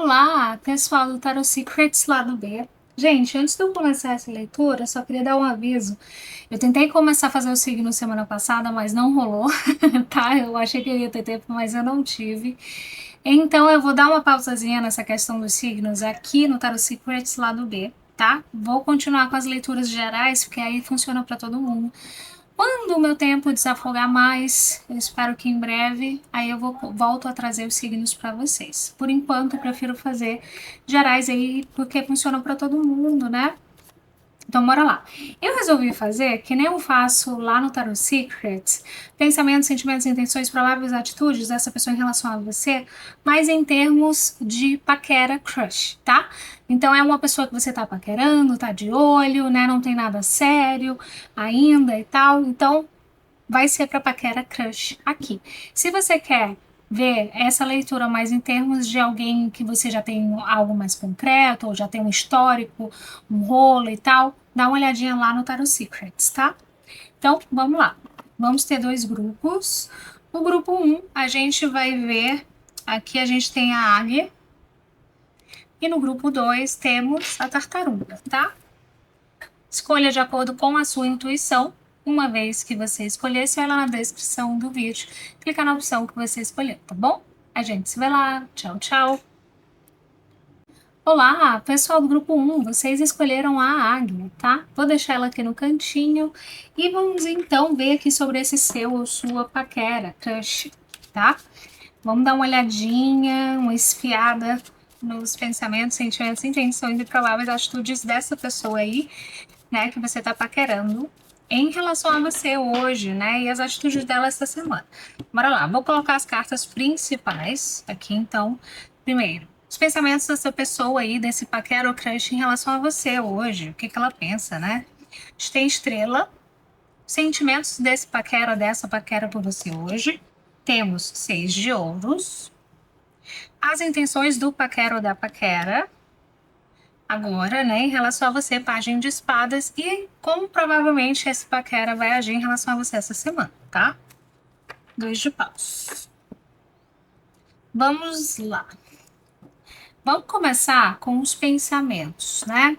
Olá, pessoal do Tarot Secrets lado B. Gente, antes de eu começar essa leitura, eu só queria dar um aviso. Eu tentei começar a fazer o signo semana passada, mas não rolou, tá? Eu achei que eu ia ter tempo, mas eu não tive. Então eu vou dar uma pausazinha nessa questão dos signos aqui no Tarot Secrets lado B, tá? Vou continuar com as leituras gerais, porque aí funciona para todo mundo. Quando o meu tempo desafogar mais, eu espero que em breve, aí eu volto a trazer os signos para vocês. Por enquanto, eu prefiro fazer gerais aí, porque funcionam para todo mundo, né? Então, bora lá. Eu resolvi fazer, que nem eu faço lá no Tarot Secrets, pensamentos, sentimentos, intenções, prováveis atitudes dessa pessoa em relação a você, mas em termos de paquera crush, tá? Então, é uma pessoa que você tá paquerando, tá de olho, né? Não tem nada sério ainda e tal. Então, vai ser para paquera crush aqui. Se você quer ver essa leitura mais em termos de alguém que você já tem algo mais concreto, ou já tem um histórico, um rolo e tal, dá uma olhadinha lá no Tarot Secrets, tá? Então, vamos lá. Vamos ter dois grupos. O grupo 1, a gente vai ver, aqui a gente tem a águia, e no grupo 2 temos a tartaruga, tá? Escolha de acordo com a sua intuição. Uma vez que você escolher, você vai lá na descrição do vídeo, clica na opção que você escolheu, tá bom? A gente se vê lá. Tchau, tchau. Olá, pessoal do grupo 1, vocês escolheram a águia, tá? Vou deixar ela aqui no cantinho e vamos então ver aqui sobre esse seu ou sua paquera, crush, tá? Vamos dar uma olhadinha, uma espiada nos pensamentos, sentimentos, intenções e prováveis atitudes dessa pessoa aí, né, que você tá paquerando em relação a você hoje, né, e as atitudes dela essa semana. Bora lá, vou colocar as cartas principais aqui, então. Primeiro, os pensamentos dessa pessoa aí, desse paquera ou crush em relação a você hoje, o que que ela pensa, né? A gente tem estrela, sentimentos desse paquera, dessa paquera por você hoje. Temos 6 de ouros, as intenções do paquera ou da paquera, agora, né, em relação a você, página de espadas, e como provavelmente esse paquera vai agir em relação a você essa semana, tá? 2 de paus. Vamos lá. Vamos começar com os pensamentos, né?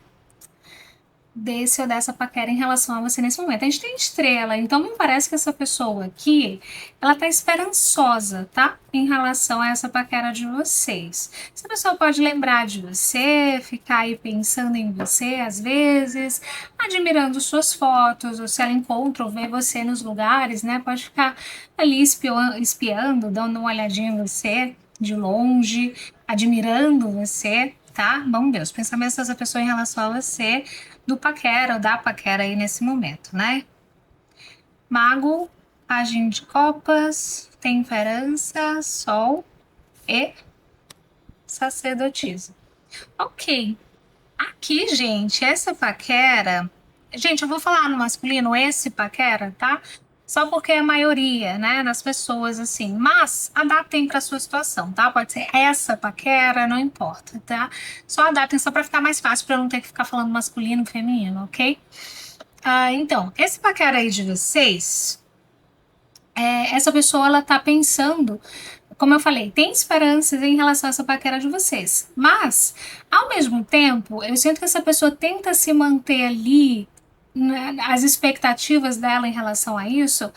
Desse ou dessa paquera em relação a você nesse momento. A gente tem estrela, então me parece que essa pessoa aqui, ela tá esperançosa, tá? Em relação a essa paquera de vocês. Essa pessoa pode lembrar de você, ficar aí pensando em você às vezes, admirando suas fotos, ou se ela encontra ou vê você nos lugares, né? Pode ficar ali espiando, dando uma olhadinha em você de longe, admirando você, tá? Vamos ver os pensamentos dessa pessoa em relação a você, do paquera ou da paquera aí nesse momento, né? Mago, página de copas, temperança, sol e sacerdotisa. Ok. Aqui, gente, essa paquera... Gente, eu vou falar no masculino esse paquera, tá? Só porque é a maioria, né, das pessoas, assim. Mas adaptem para sua situação, tá? Pode ser essa paquera, não importa, tá? Só adaptem só para ficar mais fácil, para eu não ter que ficar falando masculino, feminino, ok? Então, esse paquera aí de vocês, essa pessoa, ela tá pensando, como eu falei, tem esperanças em relação a essa paquera de vocês. Mas, ao mesmo tempo, eu sinto que essa pessoa tenta se manter ali, né, as expectativas dela em relação a isso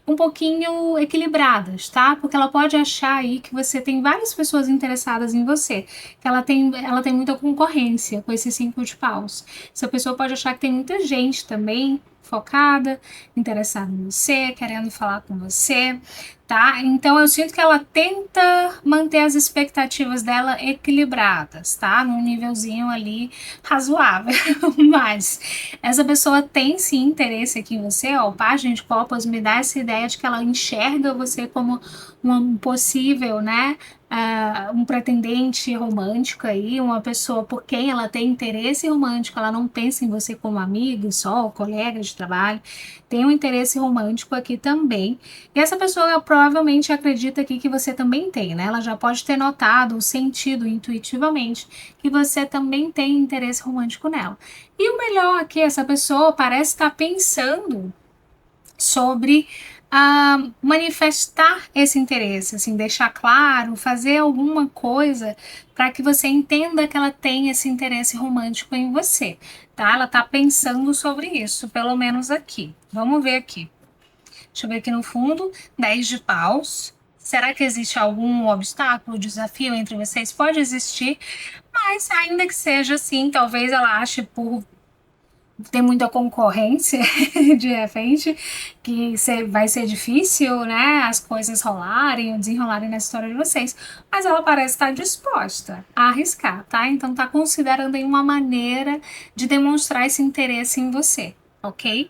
um pouquinho equilibradas, tá? Porque ela pode achar aí que você tem várias pessoas interessadas em você, que ela tem muita concorrência com esses 5 de paus. Essa pessoa pode achar que tem muita gente também focada, interessada em você, querendo falar com você, tá? Então eu sinto que ela tenta manter as expectativas dela equilibradas, tá? Num nívelzinho ali razoável. Mas essa pessoa tem sim interesse aqui em você, ó. O Página de Copas me dá essa ideia de que ela enxerga você como um possível, né? Um pretendente romântico aí, uma pessoa por quem ela tem interesse romântico, ela não pensa em você como amigo só, ou colega de trabalho, tem um interesse romântico aqui também. E essa pessoa provavelmente acredita aqui que você também tem, né? Ela já pode ter notado, sentido intuitivamente que você também tem interesse romântico nela. E o melhor aqui, essa pessoa parece estar pensando sobre a manifestar esse interesse, assim, deixar claro, fazer alguma coisa para que você entenda que ela tem esse interesse romântico em você, tá? Ela tá pensando sobre isso, pelo menos aqui. Vamos ver aqui. Deixa eu ver aqui no fundo, 10 de paus. Será que existe algum obstáculo, desafio entre vocês? Pode existir, mas ainda que seja assim, talvez ela ache por ter muita concorrência, de repente, que vai ser difícil, né, as coisas rolarem, desenrolarem na história de vocês, mas ela parece estar disposta a arriscar, tá? Então tá considerando aí uma maneira de demonstrar esse interesse em você, ok?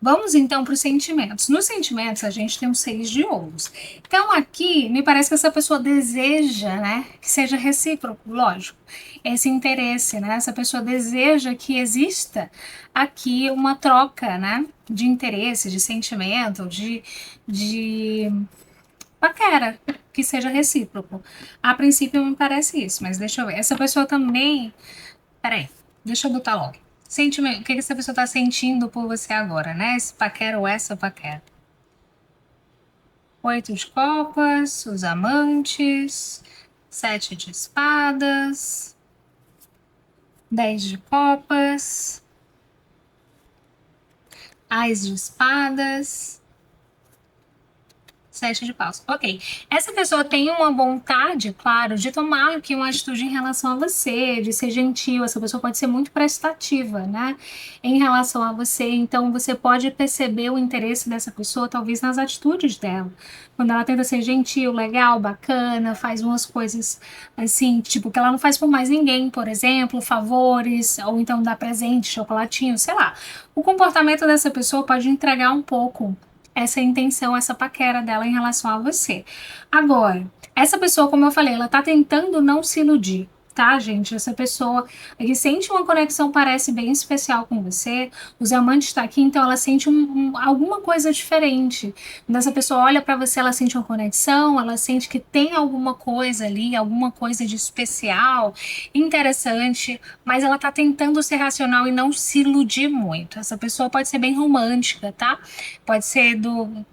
Vamos então para os sentimentos. Nos sentimentos, a gente tem um 6 de ouros. Então, aqui, me parece que essa pessoa deseja, né, que seja recíproco, lógico, esse interesse, né? Essa pessoa deseja que exista aqui uma troca, né, de interesse, de sentimento, de paquera, que seja recíproco. A princípio, me parece isso, mas deixa eu ver. Essa pessoa também. Peraí, deixa eu botar logo. Sentimento, o que essa pessoa tá sentindo por você agora, né? Esse paquera ou essa paquera. 8 de copas, os amantes, 7 de espadas, 10 de copas, ás de espadas, 7 de paus. Ok. Essa pessoa tem uma vontade, claro, de tomar aqui uma atitude em relação a você, de ser gentil. Essa pessoa pode ser muito prestativa, né? Em relação a você. Então, você pode perceber o interesse dessa pessoa, talvez nas atitudes dela. Quando ela tenta ser gentil, legal, bacana, faz umas coisas assim, tipo, que ela não faz por mais ninguém, por exemplo, favores, ou então dá presente, chocolatinho, sei lá. O comportamento dessa pessoa pode entregar um pouco essa intenção, essa paquera dela em relação a você. Agora, essa pessoa, como eu falei, ela tá tentando não se iludir. Tá, gente? Essa pessoa que sente uma conexão parece bem especial com você. Os amantes está aqui, então ela sente alguma coisa diferente. Quando essa pessoa olha para você, ela sente uma conexão, ela sente que tem alguma coisa ali, alguma coisa de especial, interessante, mas ela tá tentando ser racional e não se iludir muito. Essa pessoa pode ser bem romântica, tá? Pode ser do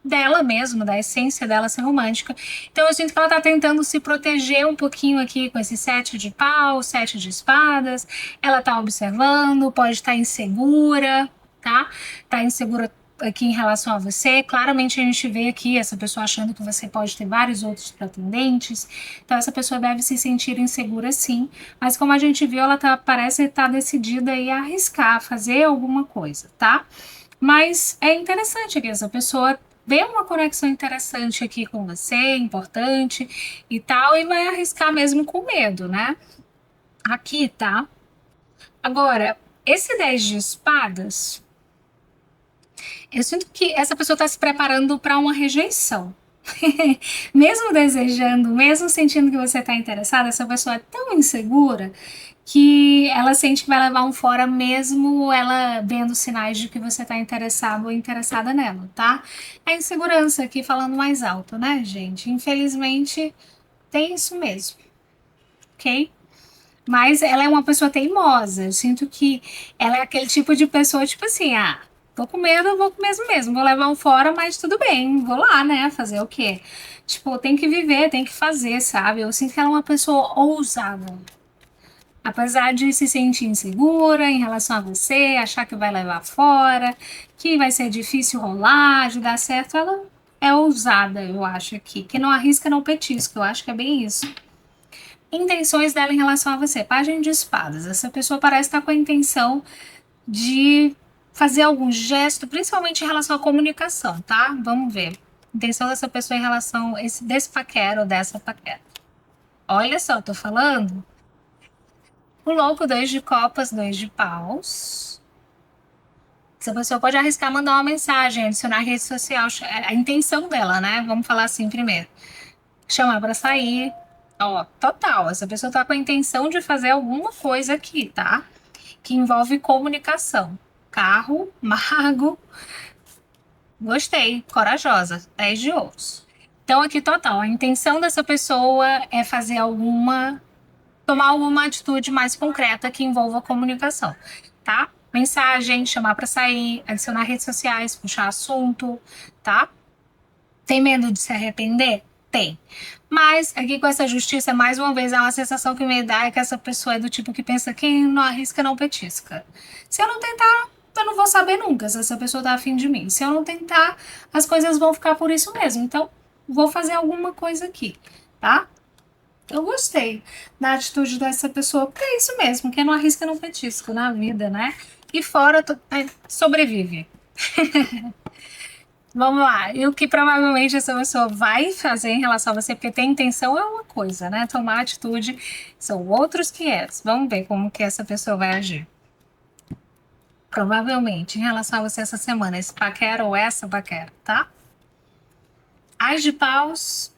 dela mesmo, da essência dela ser romântica. Então eu sinto que ela tá tentando se proteger um pouquinho aqui com esse 7 de pau, 7 de espadas. Ela tá observando, pode estar insegura, tá? Tá insegura aqui em relação a você. Claramente a gente vê aqui essa pessoa achando que você pode ter vários outros pretendentes. Então essa pessoa deve se sentir insegura sim, mas como a gente viu, ela parece estar decidida aí a arriscar, fazer alguma coisa, tá? Mas é interessante que essa pessoa vê uma conexão interessante aqui com você, importante e tal, e vai arriscar mesmo com medo, né? Aqui, tá? Agora, esse 10 de espadas, eu sinto que essa pessoa está se preparando para uma rejeição. Mesmo desejando, mesmo sentindo que você está interessada, essa pessoa é tão insegura que ela sente que vai levar um fora mesmo ela vendo sinais de que você está interessado ou interessada nela, tá? A insegurança aqui falando mais alto, né, gente? Infelizmente tem isso mesmo, ok? Mas ela é uma pessoa teimosa. Eu sinto que ela é aquele tipo de pessoa, tipo assim, ah, tô com medo, eu vou com medo mesmo. Vou levar um fora, mas tudo bem, vou lá, né? Fazer o quê? Tipo, tem que viver, tem que fazer, sabe? Eu sinto que ela é uma pessoa ousada. Apesar de se sentir insegura em relação a você, achar que vai levar fora, que vai ser difícil rolar, de dar certo, ela é ousada, eu acho aqui. Que não arrisca, não petisca. Eu acho que é bem isso. Intenções dela em relação a você. Página de espadas. Essa pessoa parece estar com a intenção de fazer algum gesto, principalmente em relação à comunicação, tá? Vamos ver. Intenção dessa pessoa em relação a desse paquera ou dessa paquera. Olha só, tô falando. O louco, 2 de copas, 2 de paus. Essa pessoa pode arriscar mandar uma mensagem, adicionar a rede social, a intenção dela, né? Vamos falar assim primeiro. Chamar para sair. Ó, total. Essa pessoa tá com a intenção de fazer alguma coisa aqui, tá? Que envolve comunicação. Carro, mago. Gostei, corajosa. 10 de ouros. Então, aqui, total. A intenção dessa pessoa é fazer tomar alguma atitude mais concreta que envolva comunicação, tá? mensagem, chamar para sair, adicionar redes sociais, puxar assunto, tá? Tem medo de se arrepender? Tem. Mas aqui com essa justiça, mais uma vez, é uma sensação que me dá é que essa pessoa é do tipo que pensa quem não arrisca não petisca. Se eu não tentar, eu não vou saber nunca se essa pessoa tá afim de mim. Se eu não tentar, as coisas vão ficar por isso mesmo. Então, vou fazer alguma coisa aqui, tá? Eu gostei da atitude dessa pessoa, porque é isso mesmo, quem não arrisca não petisca na vida, né? E fora, sobrevive. Vamos lá. E o que provavelmente essa pessoa vai fazer em relação a você, porque ter intenção é uma coisa, né? Tomar atitude são outros 500. Vamos ver como que essa pessoa vai agir. Provavelmente, em relação a você essa semana, esse paquera ou essa paquera, tá? As de paus,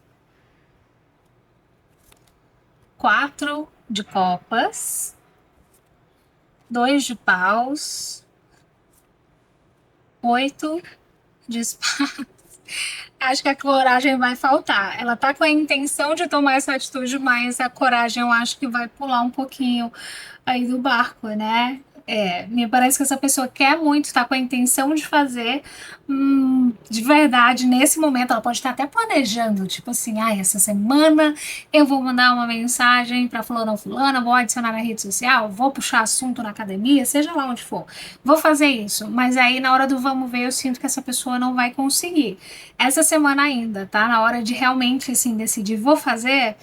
4 de copas, 2 de paus, 8 de espadas. Acho que a coragem vai faltar. Ela tá com a intenção de tomar essa atitude, mas a coragem eu acho que vai pular um pouquinho aí do barco, né? Me parece que essa pessoa quer muito, tá com a intenção de fazer, de verdade, nesse momento, ela pode estar até planejando, tipo assim, essa semana eu vou mandar uma mensagem para fulano ou fulana, vou adicionar na rede social, vou puxar assunto na academia, seja lá onde for, vou fazer isso, mas aí na hora do vamos ver, eu sinto que essa pessoa não vai conseguir. Essa semana ainda, tá? Na hora de realmente, assim, decidir, vou fazer,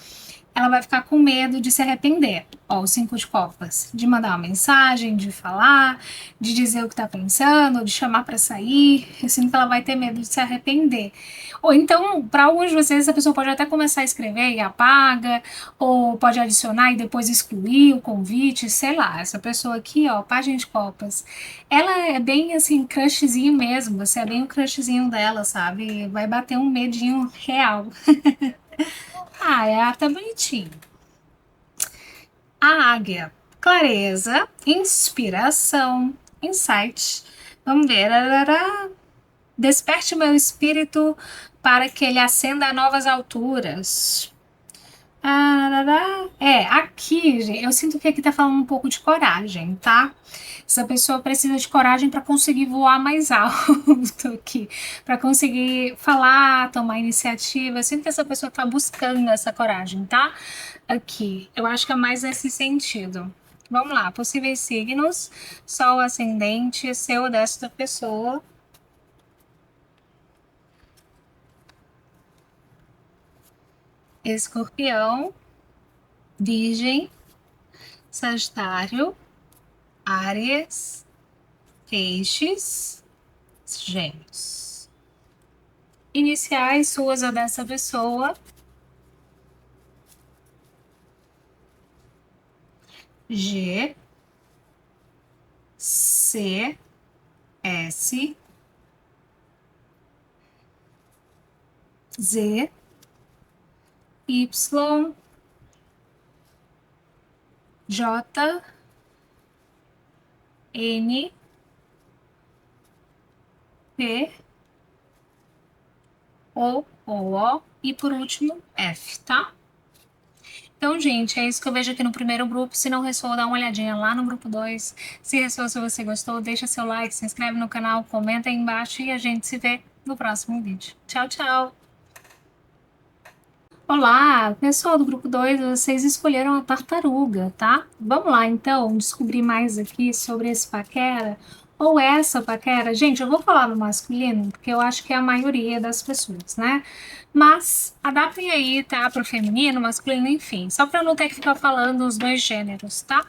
ela vai ficar com medo de se arrepender. Ó, os 5 de copas. De mandar uma mensagem, de falar, de dizer o que tá pensando, de chamar para sair. Eu sinto que ela vai ter medo de se arrepender. Ou então, para alguns de vocês, essa pessoa pode até começar a escrever e apaga, ou pode adicionar e depois excluir o convite, sei lá. Essa pessoa aqui, ó, página de copas, ela é bem assim, crushzinho mesmo. Você é bem o crushzinho dela, sabe? Vai bater um medinho real. É até bonitinho. A águia, clareza, inspiração, insight. Vamos ver. Desperte meu espírito para que ele ascenda a novas alturas. Aqui, gente, eu sinto que aqui tá falando um pouco de coragem, tá? Essa pessoa precisa de coragem para conseguir voar mais alto aqui, para conseguir falar, tomar iniciativa. Eu sinto que essa pessoa tá buscando essa coragem, tá? Aqui, eu acho que é mais nesse sentido. Vamos lá, possíveis signos: Sol ascendente, seu desta pessoa. Escorpião, Virgem, Sagitário, Áries, Peixes, Gêmeos. Iniciais suas ou dessa pessoa: G, C, S, Z, Y, J, N, P, O, e por último F, tá? Então, gente, é isso que eu vejo aqui no primeiro grupo. Se não ressoou, dá uma olhadinha lá no grupo 2. Se ressoou, se você gostou, deixa seu like, se inscreve no canal, comenta aí embaixo e a gente se vê no próximo vídeo. Tchau, tchau! Olá, pessoal do grupo 2, vocês escolheram a tartaruga, tá? Vamos lá, então, descobrir mais aqui sobre esse paquera ou essa paquera. Gente, eu vou falar no masculino, porque eu acho que é a maioria das pessoas, né? Mas adaptem aí, tá? Para o feminino, masculino, enfim, só para não ter que ficar falando os dois gêneros, tá?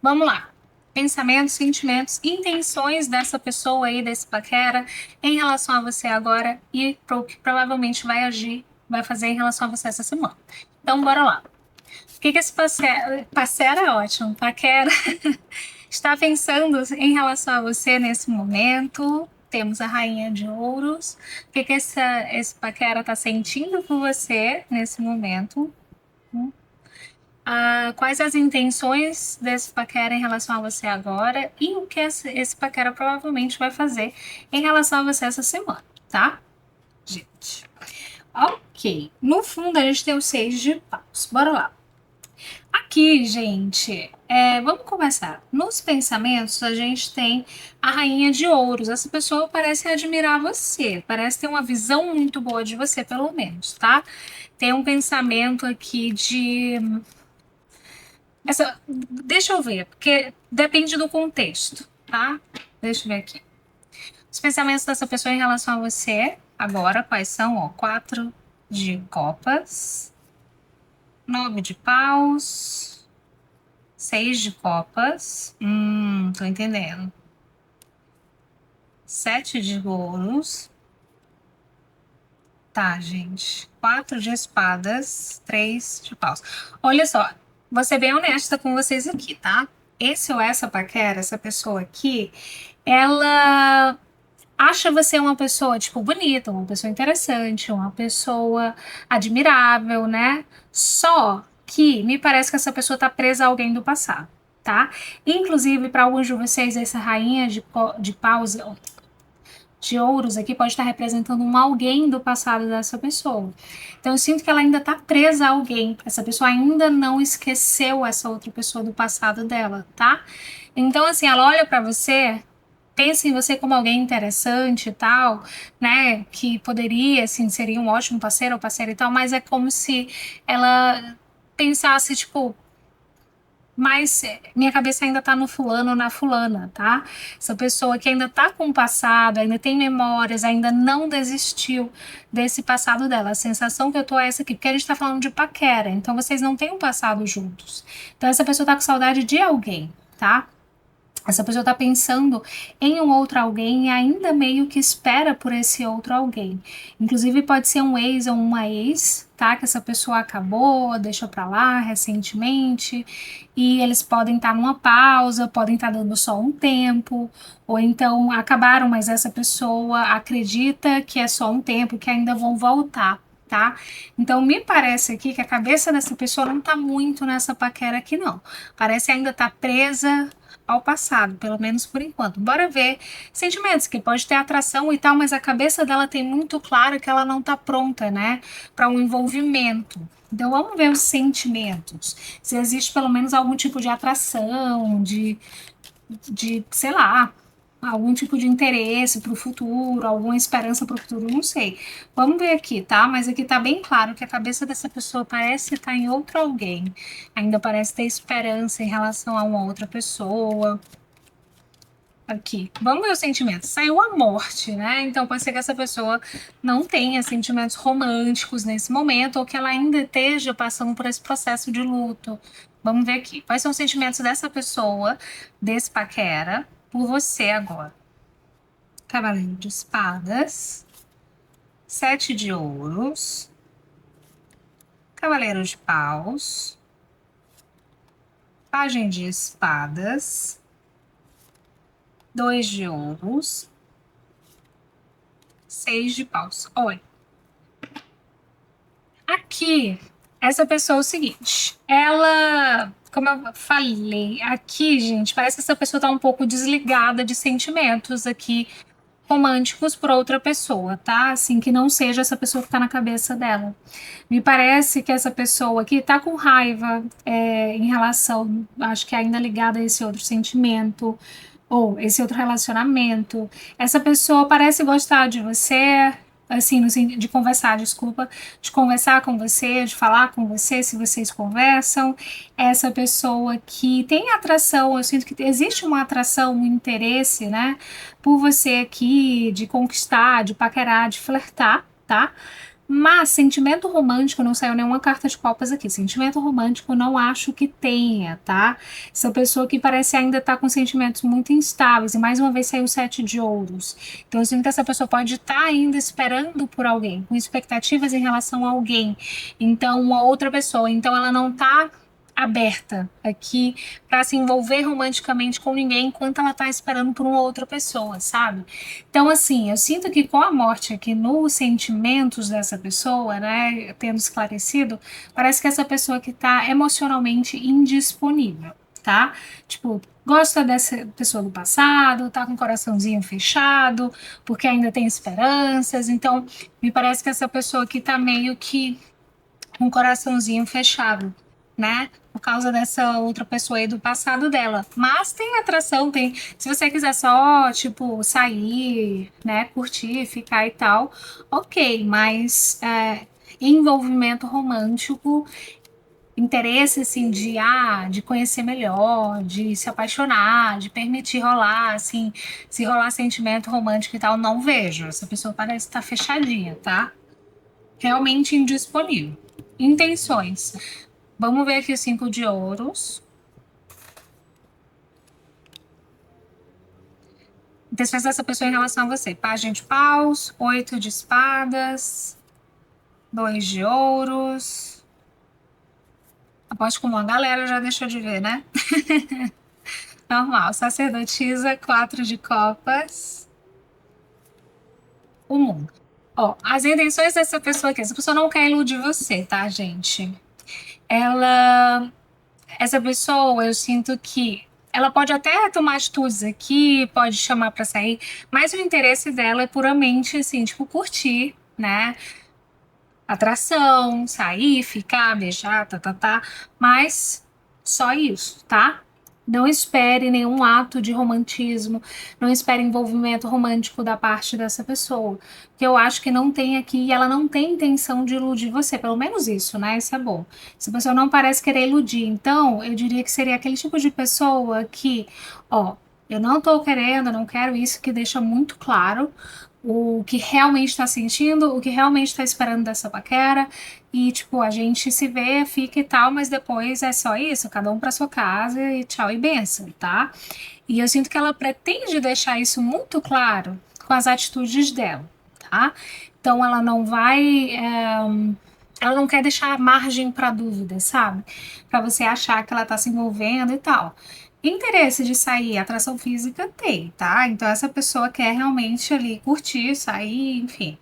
Vamos lá. Pensamentos, sentimentos, intenções dessa pessoa aí, desse paquera, em relação a você agora e pro que provavelmente vai agir, vai fazer em relação a você essa semana. Então, bora lá. O que esse parceiro é ótimo, paquera está pensando em relação a você nesse momento? Temos a Rainha de Ouros. O que esse paquera está sentindo por você nesse momento? Quais as intenções desse paquera em relação a você agora e o que esse paquera provavelmente vai fazer em relação a você essa semana, tá? Gente. Ok. No fundo, a gente tem o 6 de paus. Bora lá. Aqui, gente, vamos começar. Nos pensamentos, a gente tem a Rainha de Ouros. Essa pessoa parece admirar você, parece ter uma visão muito boa de você, pelo menos, tá? Tem um pensamento aqui de. Deixa eu ver, porque depende do contexto, tá? Deixa eu ver aqui. Os pensamentos dessa pessoa em relação a você, agora, quais são? Ó, 4 de copas, 9 de paus. 6 de copas. Tô entendendo. 7 de ouros. Tá, gente. 4 de espadas. 3 de paus. Olha só, vou ser bem honesta com vocês aqui, tá? Esse ou essa paquera, essa pessoa aqui, ela acha você uma pessoa, tipo, bonita, uma pessoa interessante, uma pessoa admirável, né? Só que me parece que essa pessoa tá presa a alguém do passado, tá? Inclusive, para alguns de vocês, essa rainha de paus, de ouros aqui pode estar representando um alguém do passado dessa pessoa. Então, eu sinto que ela ainda tá presa a alguém. Essa pessoa ainda não esqueceu essa outra pessoa do passado dela, tá? Então, assim, ela olha para você, pensa em você como alguém interessante e tal, né? Que poderia, assim, seria um ótimo parceiro ou parceira e tal, mas é como se ela pensasse, tipo, mas minha cabeça ainda tá no fulano ou na fulana, tá? Essa pessoa que ainda tá com o passado, ainda tem memórias, ainda não desistiu desse passado dela. A sensação que eu tô é essa aqui, porque a gente tá falando de paquera, então vocês não têm um passado juntos. Então essa pessoa tá com saudade de alguém, tá? Essa pessoa está pensando em um outro alguém e ainda meio que espera por esse outro alguém. Inclusive pode ser um ex ou uma ex, tá? Que essa pessoa acabou, deixou pra lá recentemente e eles podem estar numa pausa, podem estar dando só um tempo, ou então acabaram, mas essa pessoa acredita que é só um tempo, que ainda vão voltar. Tá? Então me parece aqui que a cabeça dessa pessoa não tá muito nessa paquera aqui, não. Parece ainda tá presa ao passado, pelo menos por enquanto. Bora ver sentimentos, que pode ter atração e tal, mas a cabeça dela tem muito claro que ela não tá pronta, né, para um envolvimento. Então vamos ver os sentimentos. Se existe pelo menos algum tipo de atração, sei lá, algum tipo de interesse para o futuro, alguma esperança para o futuro, não sei. Vamos ver aqui, tá? Mas aqui tá bem claro que a cabeça dessa pessoa parece estar em outro alguém. Ainda parece ter esperança em relação a uma outra pessoa. Aqui, vamos ver os sentimentos. Saiu a morte, né? Então pode ser que essa pessoa não tenha sentimentos românticos nesse momento ou que ela ainda esteja passando por esse processo de luto. Vamos ver aqui. Quais são os sentimentos dessa pessoa, desse paquera, por você agora? Cavaleiro de espadas, 7 de ouros, cavaleiro de paus, pajem de espadas, 2 de ouros, 6 de paus. Olha, aqui, essa pessoa é o seguinte, ela, como eu falei, aqui, gente, parece que essa pessoa tá um pouco desligada de sentimentos aqui românticos por outra pessoa, tá? Assim, que não seja essa pessoa que tá na cabeça dela. Me parece que essa pessoa aqui tá com raiva em relação, acho que ainda ligada a esse outro sentimento ou esse outro relacionamento. Essa pessoa parece gostar de você, assim, de conversar, desculpa, de conversar com você, de falar com você, se vocês conversam. Essa pessoa que tem atração, eu sinto que existe uma atração, um interesse, né, por você aqui, de conquistar, de paquerar, de flertar, tá? Mas sentimento romântico, não saiu nenhuma carta de copas aqui. Sentimento romântico não acho que tenha, tá? Essa pessoa que parece ainda estar com sentimentos muito instáveis. E mais uma vez saiu 7 de ouros. Então eu sinto que essa pessoa pode estar ainda esperando por alguém, com expectativas em relação a alguém. Então, uma outra pessoa. Então ela não está aberta aqui para se envolver romanticamente com ninguém enquanto ela tá esperando por uma outra pessoa, sabe? Então, assim, eu sinto que com a morte aqui nos sentimentos dessa pessoa, né, tendo esclarecido, parece que essa pessoa que tá emocionalmente indisponível, tá? Tipo, gosta dessa pessoa do passado, tá com o coraçãozinho fechado, porque ainda tem esperanças. Então, me parece que essa pessoa aqui tá meio que com o coraçãozinho fechado né? Por causa dessa outra pessoa aí do passado dela. Mas tem atração, tem. Se você quiser só, tipo, sair, né? Curtir, ficar e tal, ok. Mas envolvimento romântico, interesse, assim, de conhecer melhor, de se apaixonar, de permitir rolar, assim, se rolar sentimento romântico e tal, não vejo. Essa pessoa parece estar fechadinha, tá? Realmente indisponível. Intenções. Vamos ver aqui o 5 de ouros. Intenções dessa pessoa em relação a você. Pajem de paus, 8 de espadas, 2 de ouros. Aposto que uma galera já deixou de ver, né? Normal. Sacerdotisa, 4 de copas. O mundo. Ó, as intenções dessa pessoa aqui. Essa pessoa não quer iludir você, tá, gente? Ela essa pessoa, eu sinto que ela pode até tomar atitudes aqui, pode chamar para sair, mas o interesse dela é puramente assim, tipo, curtir, né? Atração, sair, ficar, beijar, tá. Mas só isso, tá? Não espere nenhum ato de romantismo, não espere envolvimento romântico da parte dessa pessoa, que eu acho que não tem aqui e ela não tem intenção de iludir você, pelo menos isso, né? Isso é bom. Se a pessoa não parece querer iludir, então eu diria que seria aquele tipo de pessoa que, ó, eu não tô querendo, eu não quero isso, que deixa muito claro o que realmente está sentindo, o que realmente está esperando dessa paquera. E, tipo, a gente se vê, fica e tal, mas depois é só isso, cada um para sua casa e tchau e benção, tá? E eu sinto que ela pretende deixar isso muito claro com as atitudes dela, tá? Então ela não vai. Ela não quer deixar margem para dúvida, sabe? Para você achar que ela tá se envolvendo e tal. Interesse de sair, atração física tem, tá? Então essa pessoa quer realmente ali curtir, sair, enfim.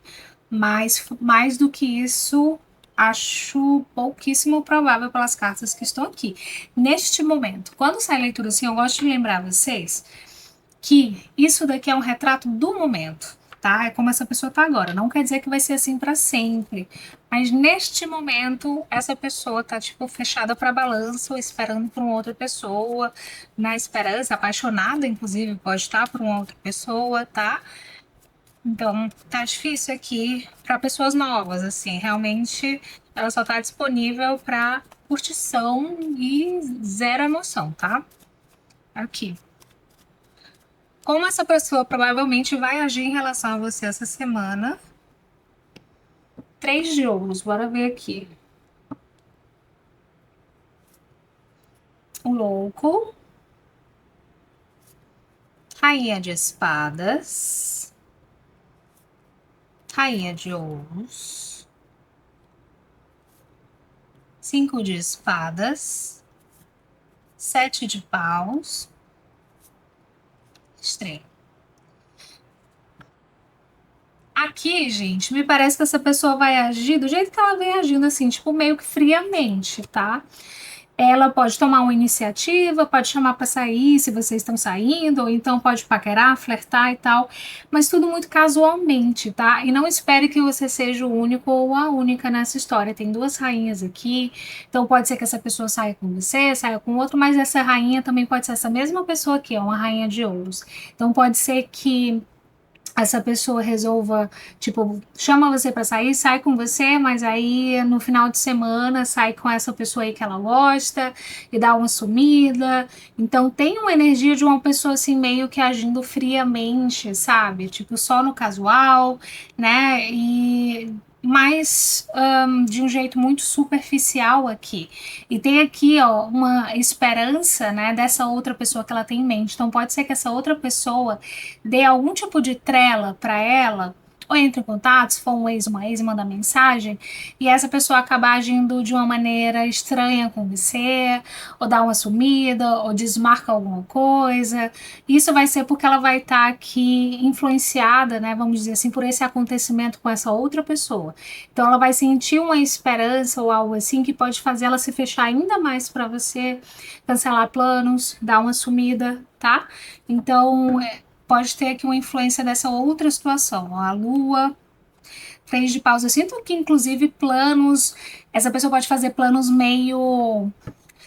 Mas mais do que isso, acho pouquíssimo provável pelas cartas que estão aqui. Neste momento, quando sai a leitura assim, eu gosto de lembrar vocês que isso daqui é um retrato do momento, tá? É como essa pessoa tá agora. Não quer dizer que vai ser assim para sempre, mas neste momento essa pessoa tá tipo fechada para balanço, esperando por uma outra pessoa, na esperança, apaixonada, inclusive pode estar por uma outra pessoa, tá? Então, tá difícil aqui para pessoas novas, assim, realmente ela só tá disponível para curtição e zero emoção, tá? Aqui. Como essa pessoa provavelmente vai agir em relação a você essa semana? 3 de ouros, bora ver aqui. O louco. Rainha de espadas. Rainha de ouros. 5 de espadas. 7 de paus. Estrela. Aqui, gente, me parece que essa pessoa vai agir do jeito que ela vem agindo, assim, tipo, meio que friamente, tá? Ela pode tomar uma iniciativa, pode chamar para sair se vocês estão saindo, ou então pode paquerar, flertar e tal, mas tudo muito casualmente, tá? E não espere que você seja o único ou a única nessa história. Tem duas rainhas aqui, então pode ser que essa pessoa saia com você, saia com outro, mas essa rainha também pode ser essa mesma pessoa aqui, ó, uma rainha de ouros. Então pode ser que essa pessoa resolva, tipo, chama você para sair, sai com você, mas aí no final de semana sai com essa pessoa aí que ela gosta e dá uma sumida. Então tem uma energia de uma pessoa assim meio que agindo friamente, sabe? Tipo, só no casual, né? E mas de um jeito muito superficial aqui. E tem aqui, ó, uma esperança, né, dessa outra pessoa que ela tem em mente. Então pode ser que essa outra pessoa dê algum tipo de trela para ela, ou entre em contato, se for um ex, uma ex, manda mensagem, e essa pessoa acabar agindo de uma maneira estranha com você, ou dá uma sumida, ou desmarca alguma coisa. Isso vai ser porque ela vai estar aqui influenciada, né, vamos dizer assim, por esse acontecimento com essa outra pessoa. Então ela vai sentir uma esperança ou algo assim que pode fazer ela se fechar ainda mais para você, cancelar planos, dar uma sumida, tá? Então, pode ter aqui uma influência dessa outra situação. A lua frente de pausa. Eu sinto que, inclusive, planos, essa pessoa pode fazer planos meio.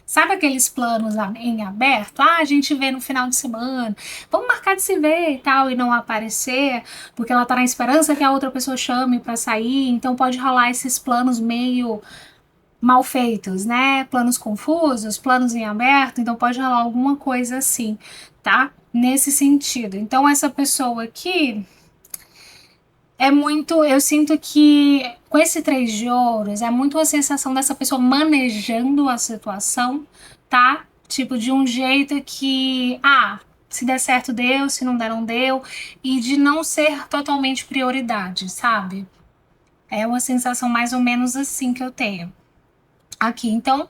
Sabe aqueles planos em aberto? Ah, a gente vê no final de semana, vamos marcar de se ver e tal, e não aparecer, porque ela tá na esperança que a outra pessoa chame pra sair, então pode rolar esses planos meio mal feitos, né? Planos confusos, planos em aberto, então pode rolar alguma coisa assim, tá? Nesse sentido. Então, essa pessoa aqui é muito. Eu sinto que com esse três de ouros é muito a sensação dessa pessoa manejando a situação, tá? Tipo, de um jeito que, se der certo deu, se não der não deu, e de não ser totalmente prioridade, sabe? É uma sensação mais ou menos assim que eu tenho aqui. Então,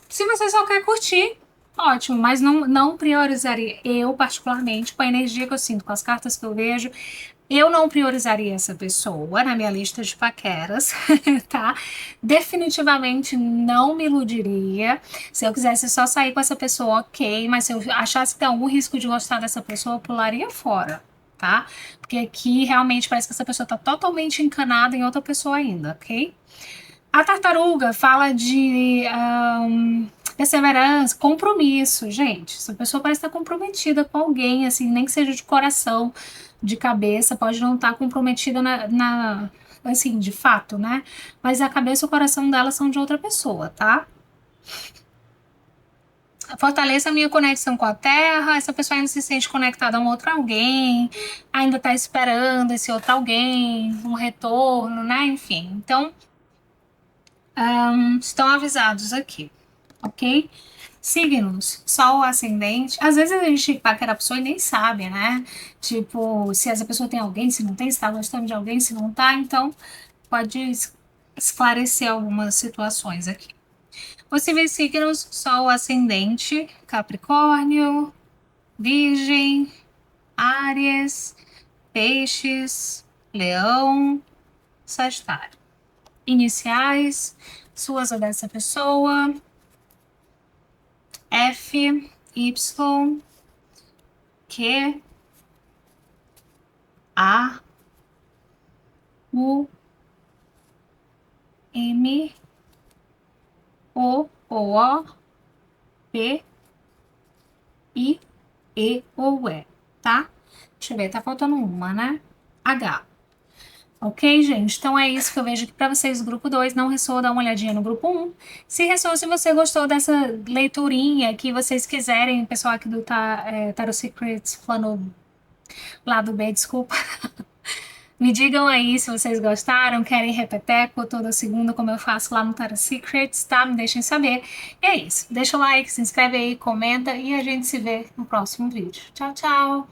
se você só quer curtir, ótimo, mas não priorizaria. Eu, particularmente, com a energia que eu sinto, com as cartas que eu vejo, eu não priorizaria essa pessoa na minha lista de paqueras, tá? Definitivamente não me iludiria. Se eu quisesse só sair com essa pessoa, ok, mas se eu achasse que tem algum risco de gostar dessa pessoa, eu pularia fora, tá? Porque aqui realmente parece que essa pessoa tá totalmente encanada em outra pessoa ainda, ok? A tartaruga fala de perseverança, compromisso, gente. Essa pessoa parece estar comprometida com alguém, assim, nem que seja de coração, de cabeça, pode não estar comprometida assim, de fato, né? Mas a cabeça e o coração dela são de outra pessoa, tá? Fortaleça a minha conexão com a Terra. Essa pessoa ainda se sente conectada a um outro alguém, ainda está esperando esse outro alguém, um retorno, né? Enfim, então estão avisados aqui, ok? Signos, Sol, Ascendente. Às vezes a gente paquera a pessoa e nem sabe, né? Tipo, se essa pessoa tem alguém, se não tem, se tá gostando de alguém, se não tá. Então, pode esclarecer algumas situações aqui. Possíveis signos, Sol, Ascendente, Capricórnio, Virgem, Áries, Peixes, Leão, Sagitário. Iniciais, suas ou dessa pessoa, F, Y, Q, A, U, M, O, P, I, E ou E, tá? Deixa eu ver, tá faltando uma, né? H. Ok, gente? Então é isso que eu vejo aqui para vocês. Grupo 2 não ressoa, dá uma olhadinha no grupo 1. Se ressoa, se você gostou dessa leiturinha que vocês quiserem, o pessoal aqui do Tarot Secrets, plano lado B, desculpa. Me digam aí se vocês gostaram, querem repeteco toda segunda, como eu faço lá no Tarot Secrets, tá? Me deixem saber. E é isso. Deixa o like, se inscreve aí, comenta e a gente se vê no próximo vídeo. Tchau, tchau!